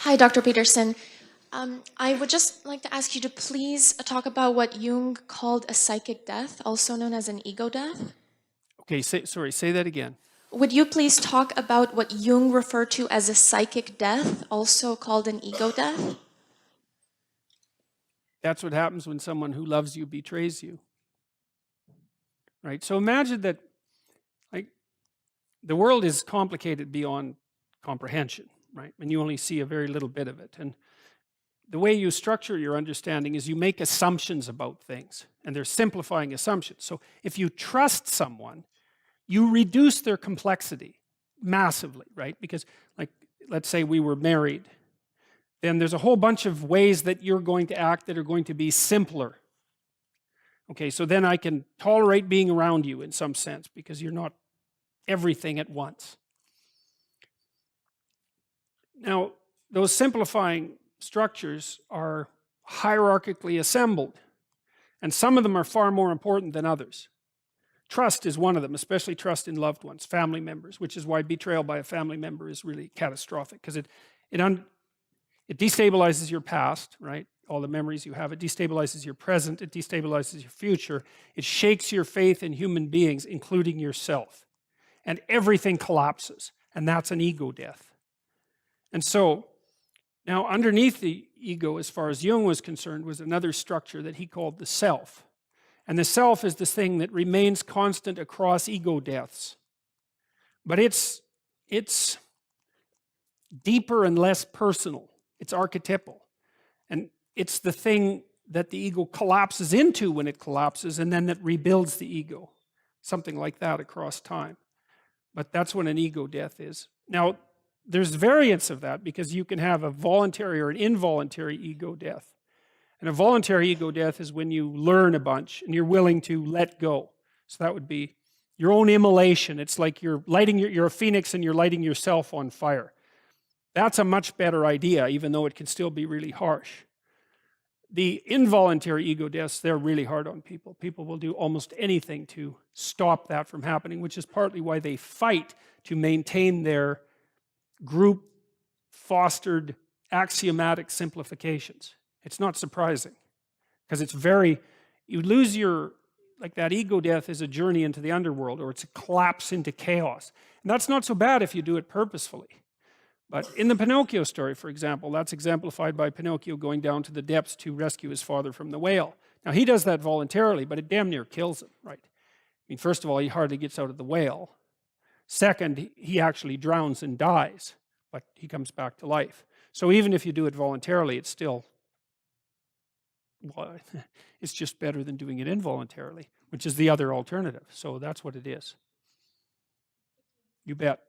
Hi, Dr. Peterson. I would just like to ask you to please talk about what Jung called a psychic death, also known as an ego death. Okay, say that again. Would you please talk about what Jung referred to as a psychic death, also called an ego death? That's what happens when someone who loves you betrays you. Right? So imagine that, like, the world is complicated beyond comprehension, right? And you only see a very little bit of it. And the way you structure your understanding is you make assumptions about things, and they're simplifying assumptions. So if you trust someone, you reduce their complexity massively, right? Because, like, let's say we were married, then there's a whole bunch of ways that you're going to act that are going to be simpler. Okay, so then I can tolerate being around you in some sense because you're not everything at once. Now, those simplifying structures are hierarchically assembled, and some of them are far more important than others. Trust is one of them, especially trust in loved ones, family members, which is why betrayal by a family member is really catastrophic, because it destabilizes your past, right? All the memories you have. It destabilizes your present. It destabilizes your future. It shakes your faith in human beings, including yourself. And everything collapses. And that's an ego death. And so, now underneath the ego, as far as Jung was concerned, was another structure that he called the self. And the self is this thing that remains constant across ego deaths. But it's deeper and less personal. It's archetypal. And it's the thing that the ego collapses into when it collapses, and then that rebuilds the ego. Something like that across time. But that's when an ego death is. Now, there's variants of that because you can have a voluntary or an involuntary ego death. And a voluntary ego death is when you learn a bunch and you're willing to let go. So that would be your own immolation. It's like you're a phoenix and you're lighting yourself on fire. That's a much better idea, even though it can still be really harsh. The involuntary ego deaths, they're really hard on people. People will do almost anything to stop that from happening, which is partly why they fight to maintain their group fostered axiomatic simplifications. It's not surprising because it's you lose like that ego death is a journey into the underworld, or it's a collapse into chaos. And that's not so bad if you do it purposefully. But in the Pinocchio story, for example, that's exemplified by Pinocchio going down to the depths to rescue his father from the whale. Now, he does that voluntarily, but it damn near kills him, right? I mean, first of all, he hardly gets out of the whale. Second, he actually drowns and dies, but he comes back to life. So even if you do it voluntarily, it's still, well, it's just better than doing it involuntarily, which is the other alternative. So that's what it is. You bet.